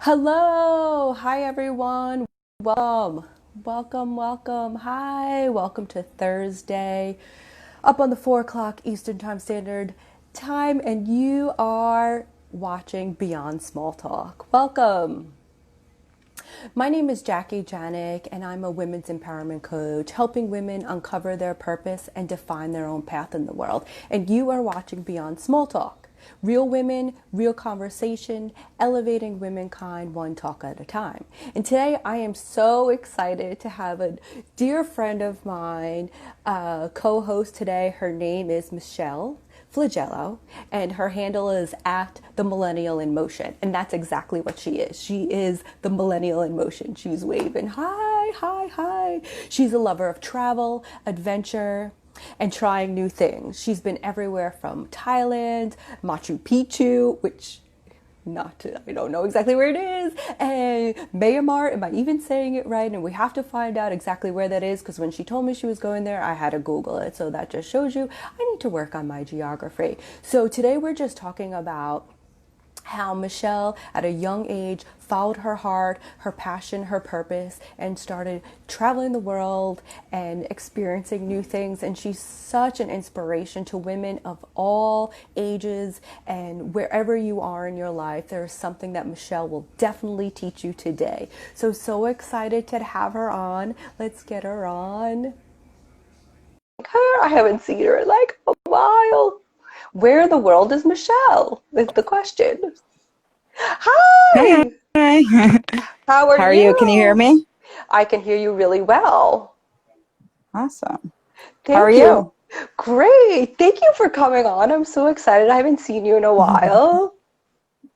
Hello, hi everyone. Welcome, welcome. Hi, welcome to Thursday, up on the 4 o'clock Eastern Time Standard Time, and you are watching Beyond Small Talk. Welcome. My name is Jackie Janik, and I'm a women's empowerment coach, helping women uncover their purpose and define their own path in the world. And you are watching Beyond Small Talk. Real women, real conversation, elevating womankind one talk at a time. And today I am so excited to have a dear friend of mine co-host today. Her name is Michelle Flagiello, and her handle is at the Millennial in Motion. And that's exactly what she is. She is the Millennial in Motion. She's waving, hi, hi, hi. She's a lover of travel, adventure, and trying new things. She's been everywhere from Thailand, Machu Picchu, which I don't know exactly where it is, and Myanmar. Am I even saying it right? And we have to find out exactly where that is, because when she told me she was going there, I had to Google it. So that just shows you I need to work on my geography. So today we're just talking about how Michelle, at a young age, followed her heart, her passion, her purpose, and started traveling the world and experiencing new things. And she's such an inspiration to women of all ages, and wherever you are in your life, there's something that Michelle will definitely teach you today. So excited to have her on. Let's get her on. I haven't seen her in like a while. Where in the world is Michelle? Is the question. Hi. Hi! How are How are you? Can you hear you? me? I can hear you really well. Awesome. How are Thank you. you? Great. Thank you for coming on. I'm so excited. I haven't seen you in a while.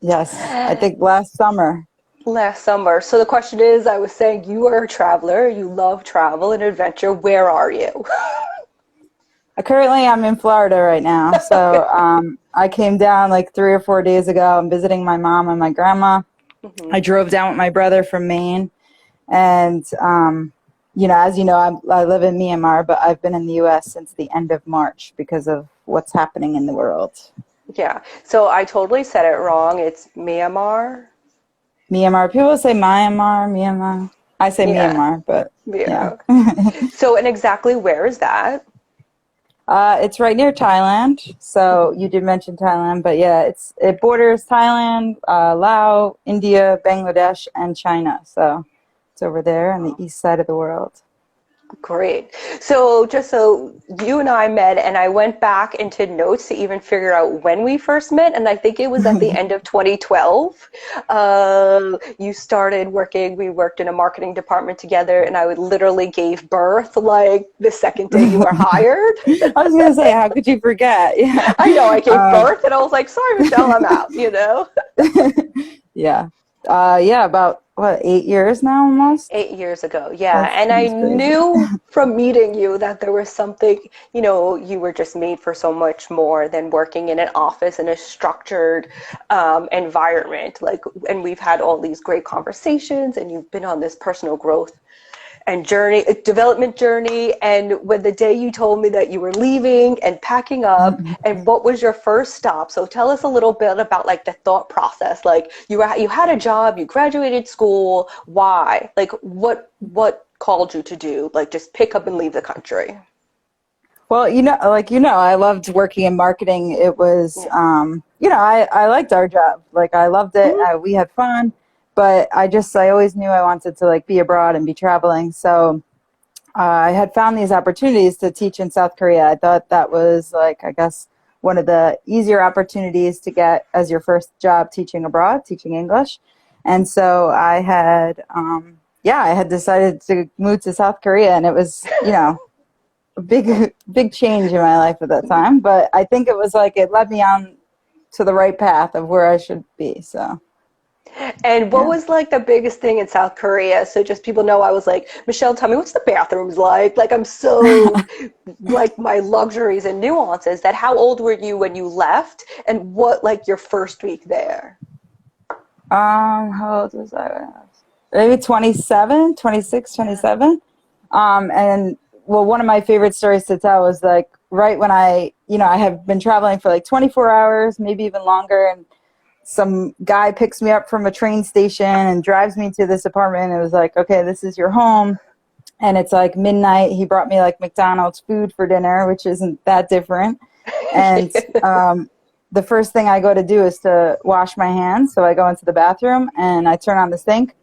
Yes, I think last summer. Last summer. So the question is, I was saying you are a traveler. You love travel and adventure. Where are you? Currently, I'm in Florida right now. So Okay. I came down like 3 or 4 days ago. I'm visiting my mom and my grandma. I Hmm. drove down with my brother from Maine. And, as you know, I live in Myanmar, but I've been in the U.S. since the end of March because of what's happening in the world. Yeah. So I totally said it wrong. It's Myanmar. Myanmar, people say Myanmar, Myanmar. I say Yeah. Myanmar, but yeah. Yeah. So, and exactly where is that? It's right near Thailand. So you did mention Thailand, but yeah, it borders Thailand, Laos, India, Bangladesh, and China. So it's over there on the east side of the world. Great. So just so you and I met, and I went back into notes to even figure out when we first met, and I think it was at the end of 2012. You started working, we worked in a marketing department together, and I would literally gave birth like the second day you were hired. I was gonna say, how could you forget? Yeah, I know, I gave um, birth, and I was like, sorry, Michelle, I'm out. yeah, yeah. About what, 8 years now, almost. 8 years ago, yeah. That's And I seems crazy. knew from meeting you that there was something, you were just made for so much more than working in an office in a structured environment. Like, and we've had all these great conversations, and you've been on this personal growth and development journey. And when the day you told me that you were leaving and packing up, and what was your first stop? So tell us a little bit about like the thought process. Like you had a job, you graduated school. Why? Like what called you to do? Like just pick up and leave the country. Well, I loved working in marketing. It was, Yeah. I liked our job. Like, I loved it. Mhm. We had fun, but I always knew I wanted to like be abroad and be traveling. So I had found these opportunities to teach in South Korea. I thought that was like, I guess, one of the easier opportunities to get as your first job teaching abroad, teaching English. And so I had decided to move to South Korea, and it was, a big change in my life at that time, but I think it was like it led me on to the right path of where I should be. So And what yeah. was like the biggest thing in South Korea? So just people know I was like, Michelle, tell me what's the bathrooms like? Like I'm so like my luxuries and nuances that how old were you when you left and what like your first week there? How old was I when I was? Maybe 27, 26, Yeah. 27. And well, one of my favorite stories to tell was like right when I have been traveling for like 24 hours, maybe even longer, and some guy picks me up from a train station and drives me to this apartment. It was like, okay, this is your home. And it's like midnight. He brought me like McDonald's food for dinner, which isn't that different. And the first thing I go to do is to wash my hands. So I go into the bathroom and I turn on the sink,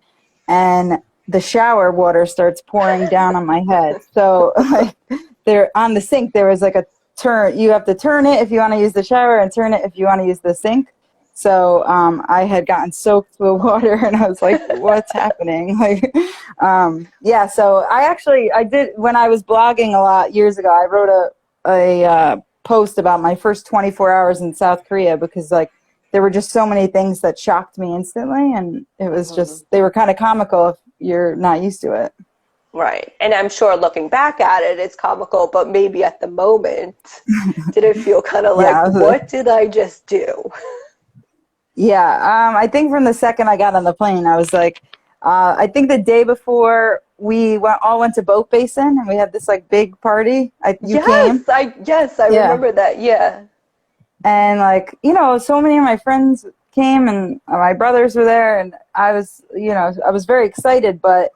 and the shower water starts pouring down on my head. So like, there on the sink, there was like a turn. You have to turn it if you want to use the shower, and turn it if you want to use the sink. So I had gotten soaked with water, and I was like, what's happening? Like, yeah, so I did, when I was blogging a lot years ago, I wrote a post about my first 24 hours in South Korea, because like there were just so many things that shocked me instantly, and it was just, they were kind of comical if you're not used to it. Right. And I'm sure looking back at it, it's comical, but maybe at the moment, did it feel kind of like, what did I just do? Yeah, I think from the second I got on the plane, I was like, I think the day before we all went to Boat Basin, and we had this like big party. You came. I remember that. Yeah. And like, so many of my friends came, and my brothers were there, and I was very excited, but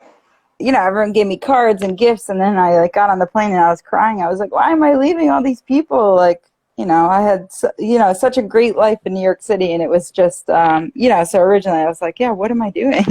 everyone gave me cards and gifts, and then I like got on the plane and I was crying. I was like, why am I leaving all these people? Like, I had, such a great life in New York City, and it was just, so originally I was like, yeah, what am I doing?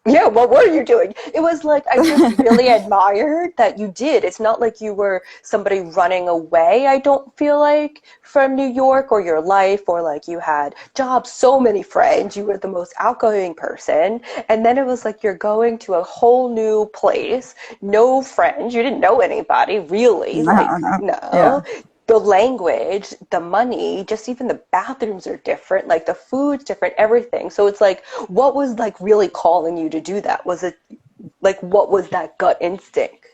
Yeah, what were you doing? It was like, I just really admired that you did. It's not like you were somebody running away, I don't feel like, from New York or your life, or like you had jobs, so many friends, you were the most outgoing person. And then it was like you're going to a whole new place, no friends, you didn't know anybody, really. No. Yeah. The language, the money, just even the bathrooms are different, like the food's different, everything. So it's like, what was like really calling you to do that? Was it like, what was that gut instinct?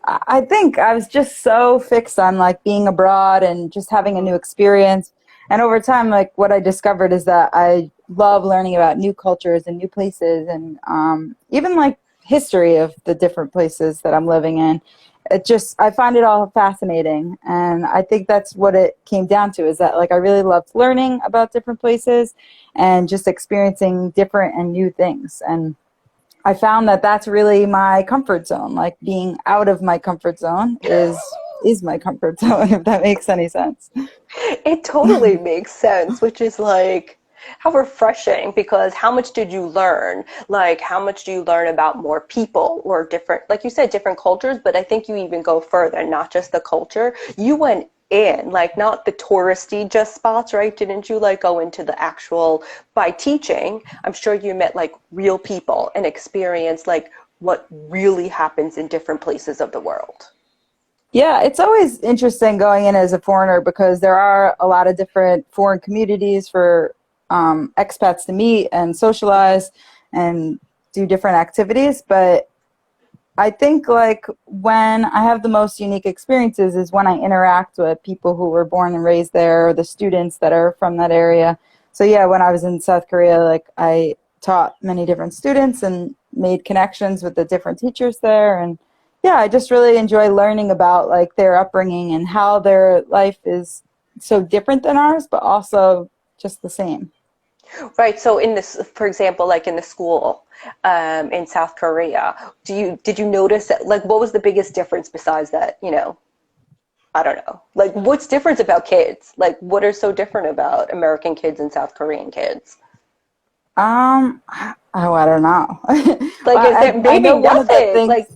I think I was just so fixed on like being abroad and just having a new experience. And over time, like what I discovered is that I love learning about new cultures and new places, and even like history of the different places that I'm living in. I find it all fascinating. And I think that's what it came down to, is that like I really loved learning about different places and just experiencing different and new things. And I found that that's really my comfort zone. Like being out of my comfort zone is my comfort zone, if that makes any sense. It totally makes sense, which is like, how refreshing, because how much did you learn? Like, how much do you learn about more people or different, like you said, different cultures, but I think you even go further, not just the culture. You went in, like, not the touristy just spots, right? Didn't you like go into the actual, by teaching, I'm sure you met like real people and experienced like what really happens in different places of the world. Yeah, it's always interesting going in as a foreigner, because there are a lot of different foreign communities for expats to meet and socialize and do different activities. But I think like when I have the most unique experiences is when I interact with people who were born and raised there, or the students that are from that area. So yeah, when I was in South Korea, like I taught many different students and made connections with the different teachers there. And yeah, I just really enjoy learning about like their upbringing and how their life is so different than ours, but also just the same. Right. So in this, for example, like in the school in South Korea, did you notice that, like, what was the biggest difference besides that, I don't know, like what's different about kids? Like what are so different about American kids and South Korean kids? I don't know. Like, is it maybe nothing? Like,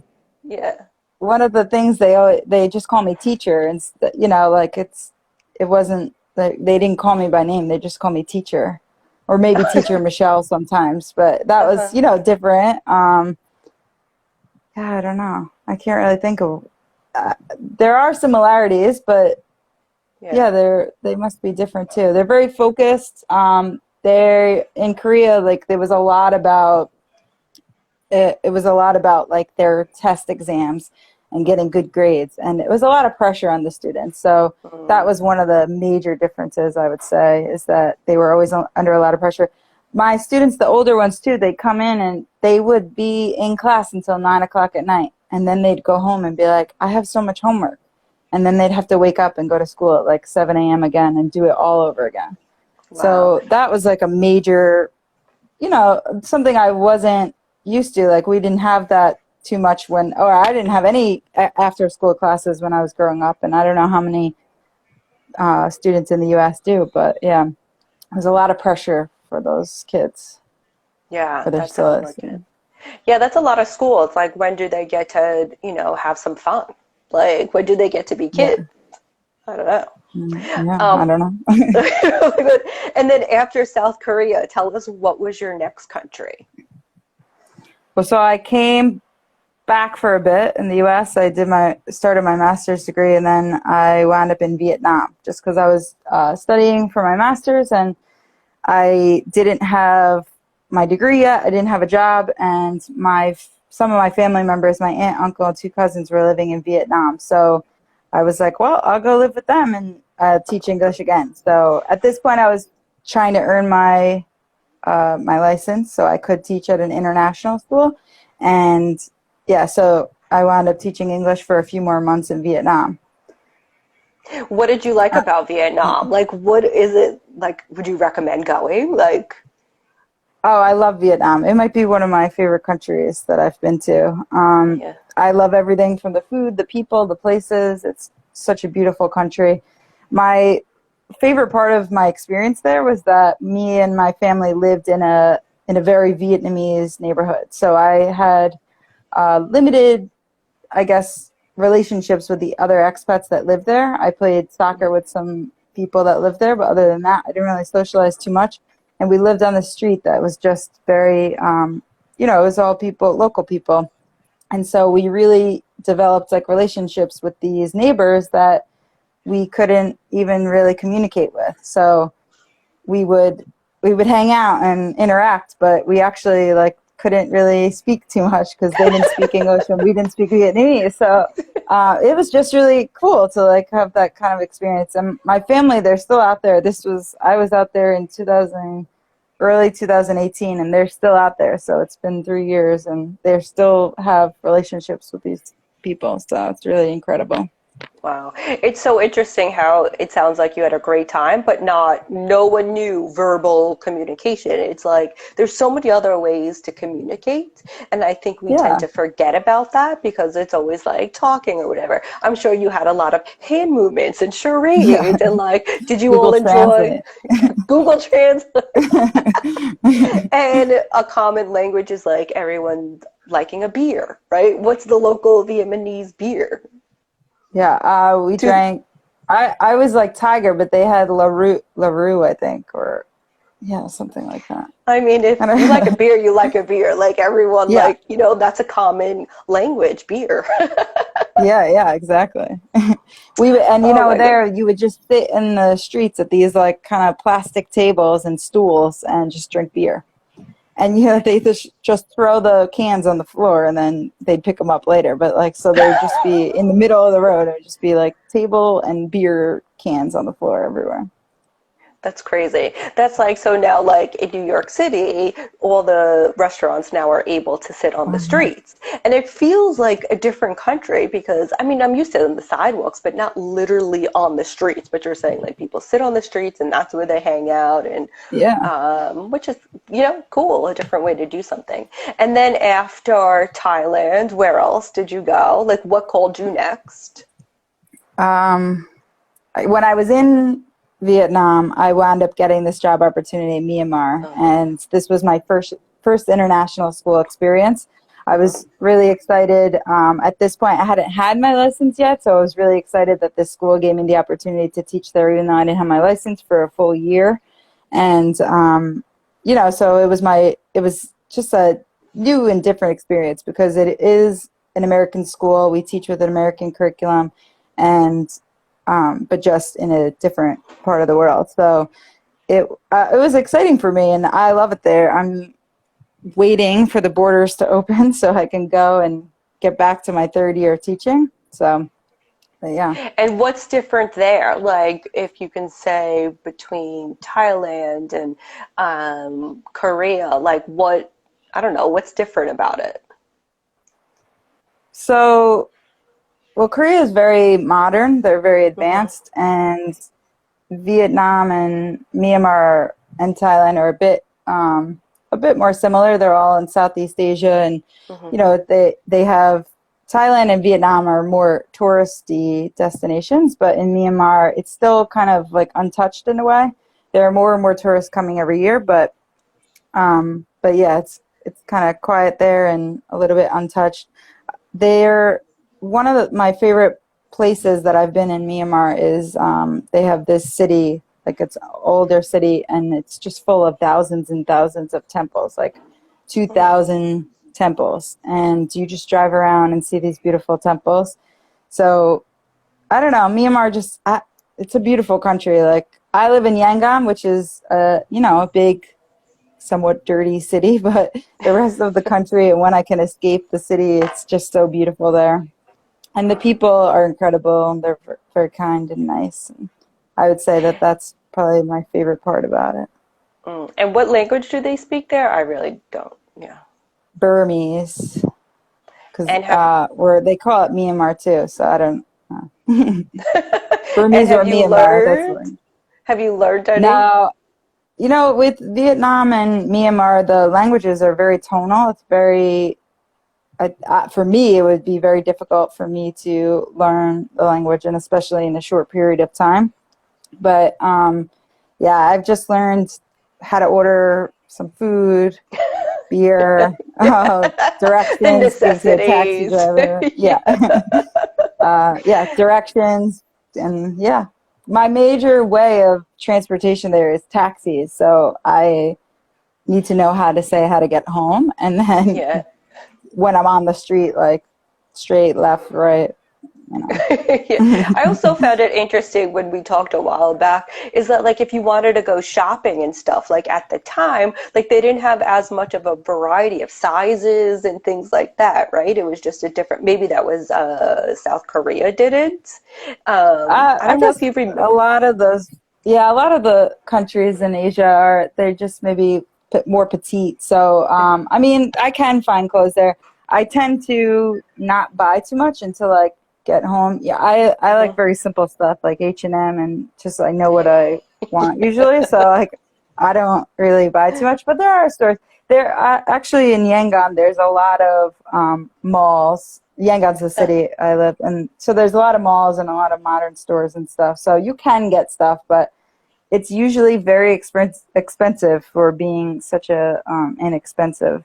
yeah. One of the things they just call me teacher, and like it wasn't, they didn't call me by name. They just call me teacher. Or maybe teacher Michelle sometimes, but that was, different. Yeah, I don't know. I can't really think of. There are similarities, but yeah, they must be different too. They're very focused. They're in Korea. Like there was a lot about. It was a lot about like their test exams and getting good grades, and it was a lot of pressure on the students. So that was one of the major differences, I would say, is that they were always under a lot of pressure. My students, the older ones too, they come in and they would be in class until 9 o'clock at night, and then they'd go home and be like, I have so much homework, and then they'd have to wake up and go to school at like 7 a.m. again and do it all over again. So Wow. that was like a major, something I wasn't used to. Like we didn't have that too much or I didn't have any after school classes when I was growing up. And I don't know how many students in the U.S. do, but yeah, there's a lot of pressure for those kids, Yeah, or there that still sounds is. like it. Yeah, that's a lot of school. It's like, when do they get to, have some fun? Like, when do they get to be Yeah. kids? I don't know. Yeah, I Um, don't know. and then after South Korea, tell us, what was your next country? Well, so I came back for a bit in the U.S. I started my master's degree, and then I wound up in Vietnam just because I was studying for my master's, and I didn't have my degree yet. I didn't have a job, and some of my family members, my aunt, uncle, and two cousins were living in Vietnam. So I was like, well, I'll go live with them and teach English again. So at this point, I was trying to earn my license so I could teach at an international school. And yeah, so I wound up teaching English for a few more months in Vietnam. What did you like about Vietnam? Like, what is it like? Would you recommend going? Like, Oh, I love Vietnam. It might be one of my favorite countries that I've been to. yeah. I love everything from the food, the people, the places. It's such a beautiful country. My favorite part of my experience there was that me and my family lived in a very Vietnamese neighborhood. So I had limited, I guess, relationships with the other expats that lived there. I played soccer with some people that lived there, but other than that, I didn't really socialize too much. And we lived on the street that was just very, it was all people, local people. And so we really developed like relationships with these neighbors that we couldn't even really communicate with. So we would we would hang out and interact, but we actually like couldn't really speak too much because they didn't speak English and we didn't speak Vietnamese. So it was just really cool to like have that kind of experience. And my family, they're still out there. I was out there in early 2018, and they're still out there. So it's been 3 years, and they still have relationships with these people. So it's really incredible. Wow. It's so interesting how it sounds like you had a great time, but no one knew verbal communication. It's like there's so many other ways to communicate. And I think we tend Yeah. to forget about that because it's always like talking or whatever. I'm sure you had a lot of hand movements and Yeah. charades and like, did you all Google enjoy Translate. Google Translate? And a common language is like everyone liking a beer, right? What's the local Vietnamese beer? Yeah, we Do drank. I was like Tiger, but they had LaRue, I think, or yeah, something like that. I mean, I if you like a don't, beer, you like a beer. Like everyone, yeah, like, that's a common language, beer. yeah, exactly. And Oh my God. there you would just sit in the streets at these like kind of plastic tables and stools and just drink beer. And they just throw the cans on the floor and then they'd pick them up later. But like, so they would just be in the middle of the road. It would just be like table and beer cans on the floor everywhere. That's crazy. That's like, so now, like in New York City, all the restaurants now are able to sit on the Oh, yeah. streets. And it feels like a different country because, I mean, I'm used to it on the sidewalks, but not literally on the streets. But you're saying like people sit on the streets and that's where they hang out, and Yeah. which is, cool, a different way to do something. And then after Thailand, where else did you go? Like, what called you next? Um, when I was in Vietnam, I wound up getting this job opportunity in Myanmar, Oh, and this was my first international school experience. I was really excited. At this point, I hadn't had my license yet, so I was really excited that this school gave me the opportunity to teach there, even though I didn't have my license for a full year. And so it was just a new and different experience because it is an American school. We teach with an American curriculum, and but just in a different part of the world. So it was exciting for me, and I love it there. I'm waiting for the borders to open so I can go and get back to my third year of teaching. So, but yeah. and what's different there? Like, if you can say between Thailand and Korea, like I don't know, what's different about it? So, well, Korea is very modern. They're very Hmm. advanced, and Vietnam and Myanmar and Thailand are a bit more similar. They're all in Southeast Asia, and Mm-hmm. you know they have Thailand and Vietnam are more touristy destinations, but in Myanmar it's still kind of like untouched in a way. There are more and more tourists coming every year, but yeah, it's kind of quiet there and a little bit untouched. They're one of my favorite places that I've been in Myanmar is they have this city, like it's an older city, and it's just full of thousands and thousands of temples, like 2,000 temples, and you just drive around and see these beautiful temples. So I don't know, Myanmar it's a beautiful country. Like I live in Yangon, which is a big, somewhat dirty city, but the rest of the country, and when I can escape the city, it's just so beautiful there. And the people are incredible, and they're very kind and nice. And I would say that that's probably my favorite part about it. And what language do they speak there? I really don't. Yeah. Burmese, because And have where they call it Myanmar too, so I don't know. and Burmese or have you Myanmar, that's learned? what. Have you learned any? Now, with Vietnam and Myanmar, the languages are very tonal. It's very for me, it would be very difficult for me to learn the language, and especially in a short period of time. But yeah, I've just learned how to order some food, beer, The directions, give to a taxi necessities. driver. Yeah, yeah, directions, and yeah. My major way of transportation there is taxis, so I need to know how to get home, and then Yeah. when I'm on the street, like straight, left, right, you know. Yeah. I also found it interesting when we talked a while back is that like if you wanted to go shopping and stuff, like at the time, like they didn't have as much of a variety of sizes and things like that, right? It was just a different, maybe that was South Korea didn't. I I don't know if guess you remember. a lot of those, yeah, a lot of the countries in Asia they're just maybe more petite. So, I mean, I can find clothes there. I tend to not buy too much until I get home. Yeah, I like very simple stuff like H&M, and just I know what I want usually. So like I don't really buy too much, but there are stores. There actually in Yangon, there's a lot of malls. Yangon's the city I live in, so there's a lot of malls and a lot of modern stores and stuff. So you can get stuff, but it's usually very expensive for being such a inexpensive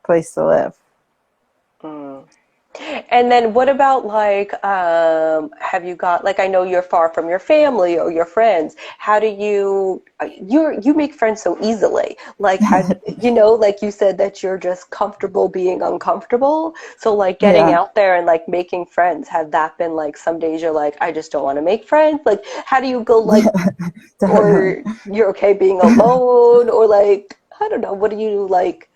place to live. Mm. And then what about like have you got like I know you're far from your family or your friends. How do you make friends so easily? Like how like you said that you're just comfortable being uncomfortable. So like getting Yeah. out there and like making friends, have that been like some days you're like I just don't want to make friends? Like how do you go like or you're okay being alone or like I don't know, what do you like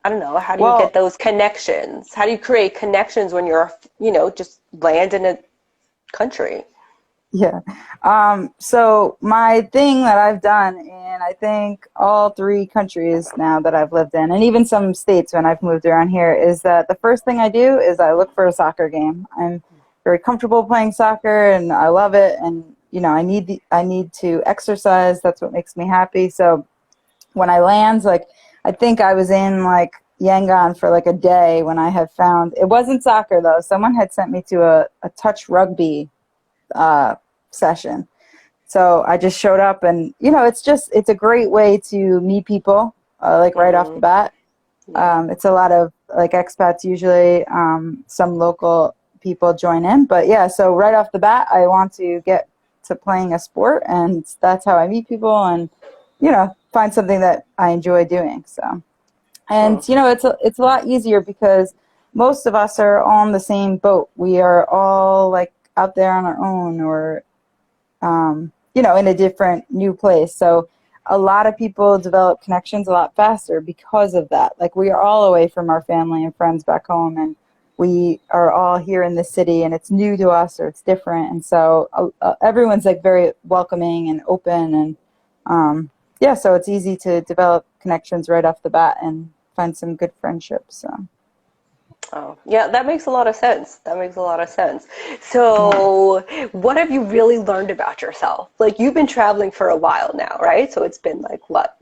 I don't know, how do you get Well, those connections? How do you create connections when you're just land in a country? yeah. So my thing that I've done in I think all three countries now that I've lived in, and even some states when I've moved around here, is that the first thing I do is I look for a soccer game. I'm very comfortable playing soccer, and I love it. And I need to exercise. That's what makes me happy. So when I land, like I think I was in like Yangon for like a day when I had found it wasn't soccer though. Someone had sent me to a touch rugby uh, session. So I just showed up, and it's a great way to meet people like right off the Hmm. bat. Yeah. It's a lot of like expats usually. Some local people join in, but yeah. So right off the bat, I want to get to playing a sport, and that's how I meet people, and find something that I enjoy doing. So, and Mm. it's a lot easier because most of us are on the same boat. We are all like out there on our own, or in a different new place. So a lot of people develop connections a lot faster because of that. Like we are all away from our family and friends back home, and we are all here in the city, and it's new to us or it's different. And so everyone's like very welcoming and open, and yeah, so it's easy to develop connections right off the bat and find some good friendships. So. Oh, yeah, that makes a lot of sense. That makes a lot of sense. Yeah. So, what have you really learned about yourself? Like, you've been traveling for a while now, right? So it's been like what,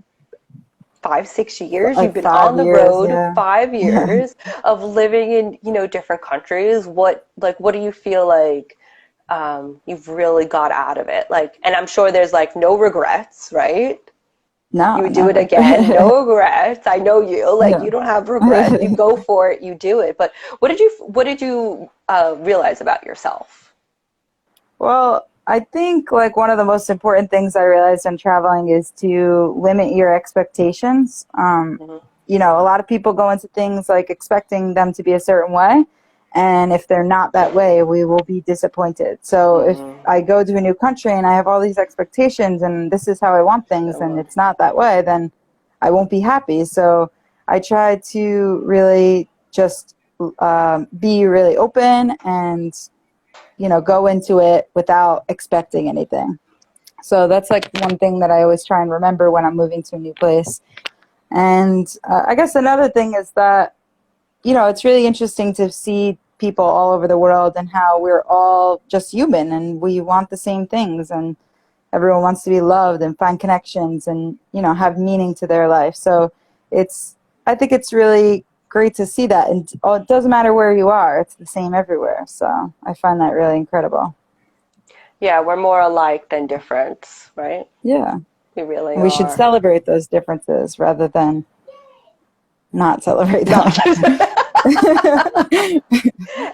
5, 6 years? You've Like been five on the years, road yeah. 5 years of living in, different countries. What do you feel like you've really got out of it? Like, and I'm sure there's like no regrets, right? You No, would do it never. again, no regrets. I know you. Like, Yeah. you don't have regrets. You go for it. You do it. But what did you realize about yourself? Well, I think like one of the most important things I realized when traveling is to limit your expectations. Hmm. A lot of people go into things like expecting them to be a certain way. And if they're not that way, we will be disappointed. So if Hmm. I go to a new country and I have all these expectations and this is how I want things and So, it's not that way, then I won't be happy. So I try to really just be really open and go into it without expecting anything. So that's like one thing that I always try and remember when I'm moving to a new place. And I guess another thing is that, it's really interesting to see people all over the world and how we're all just human and we want the same things and everyone wants to be loved and find connections and, have meaning to their life. So I think it's really great to see that. And it doesn't matter where you are, it's the same everywhere. So I find that really incredible. yeah, we're more alike than different, right? Yeah. We really We should are. celebrate those differences rather than not celebrate Not. them.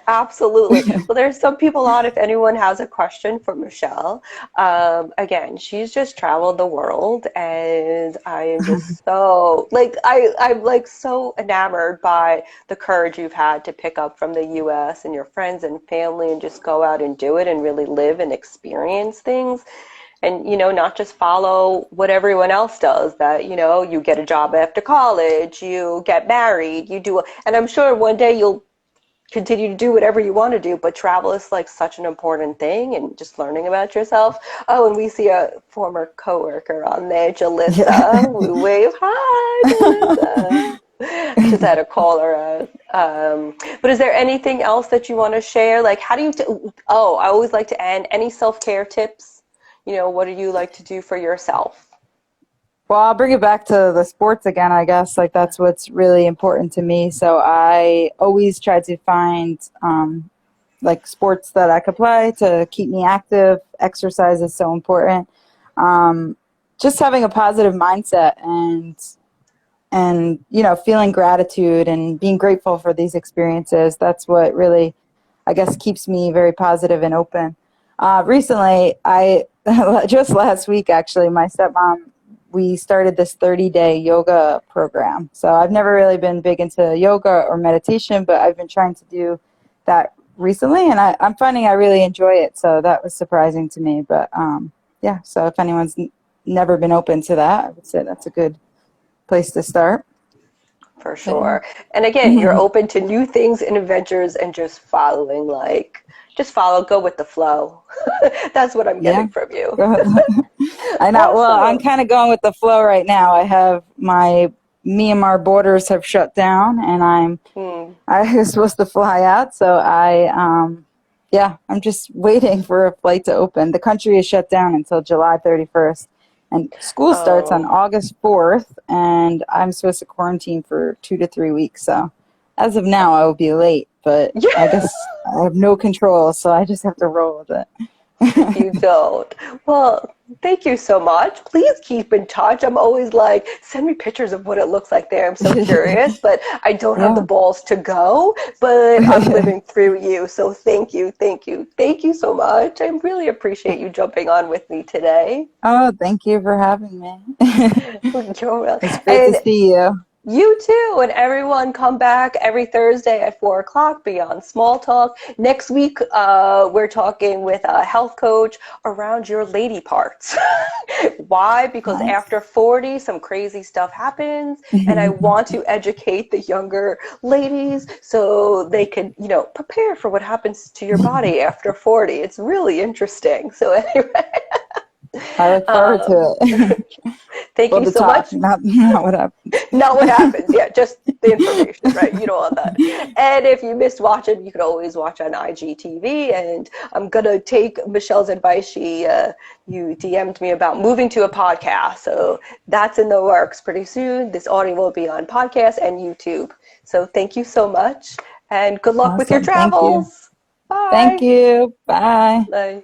Absolutely. Well, there's some people on. If anyone has a question for Michelle, again, she's just traveled the world, and I am just so like I'm like so enamored by the courage you've had to pick up from the U.S. and your friends and family, and just go out and do it and really live and experience things. And not just follow what everyone else does, that you get a job after college, you get married, you do, and I'm sure one day you'll continue to do whatever you want to do, but travel is like such an important thing, and just learning about yourself. Oh, and we see a former coworker on there, Yeah. Jalissa. We wave hi, Jalissa. I just had to call her out. But is there anything else that you want to share? Like, how do you? Oh, I always like to end. Any self-care tips? What do you like to do for yourself? Well, I'll bring it back to the sports again, I guess. Like, that's what's really important to me. So I always try to find like sports that I could play to keep me active. Exercise is so important. Um, just having a positive mindset and feeling gratitude and being grateful for these experiences. That's what really, I guess, keeps me very positive and open. Recently, I just last week actually, my stepmom, we started this 30-day yoga program. So I've never really been big into yoga or meditation, but I've been trying to do that recently, and I'm finding I really enjoy it. So that was surprising to me. But yeah, so if anyone's never been open to that, I would say that's a good place to start. For But sure. And again, you're yeah. open to new things and adventures, and just following, like, just follow, go with the flow. That's what I'm Yeah. getting from you. I know. Well, I'm Awesome. kind of going with the flow right now. I have my Myanmar borders have shut down, and Hmm. I was supposed to fly out. So yeah, I'm just waiting for a flight to open. The country is shut down until July 31st, and school starts on Oh, August 4th, and I'm supposed to quarantine for 2 to 3 weeks. So as of now, I will be late, but I yeah. guess I have no control, so I just have to roll with it. You don't. Well, thank you so much. Please keep in touch. I'm always like, send me pictures of what it looks like there. I'm so curious, but I don't have the Yeah. balls to go, but I'm living through you. So thank you, thank you, thank you so much. I really appreciate you jumping on with me today. Oh, thank you for having me. It's great to And see you. you too, and everyone come back every Thursday at 4 o'clock beyond small talk. Next week, we're talking with a health coach around your lady parts. Why? Because Nice. after 40, some crazy stuff happens, and I want to educate the younger ladies so they can, prepare for what happens to your body after 40. It's really interesting. So anyway, I look forward to it. Thank Well, you the so talk, much. not what happens. Not what happens. Yeah, just the information, right? You don't want that. And if you missed watching, you can always watch on IGTV. And I'm gonna take Michelle's advice. You DM'd me about moving to a podcast, so that's in the works pretty soon. This audio will be on podcast and YouTube. So thank you so much, and good luck with your Awesome. Thank you. travels. Thank Bye. you. Bye. Bye.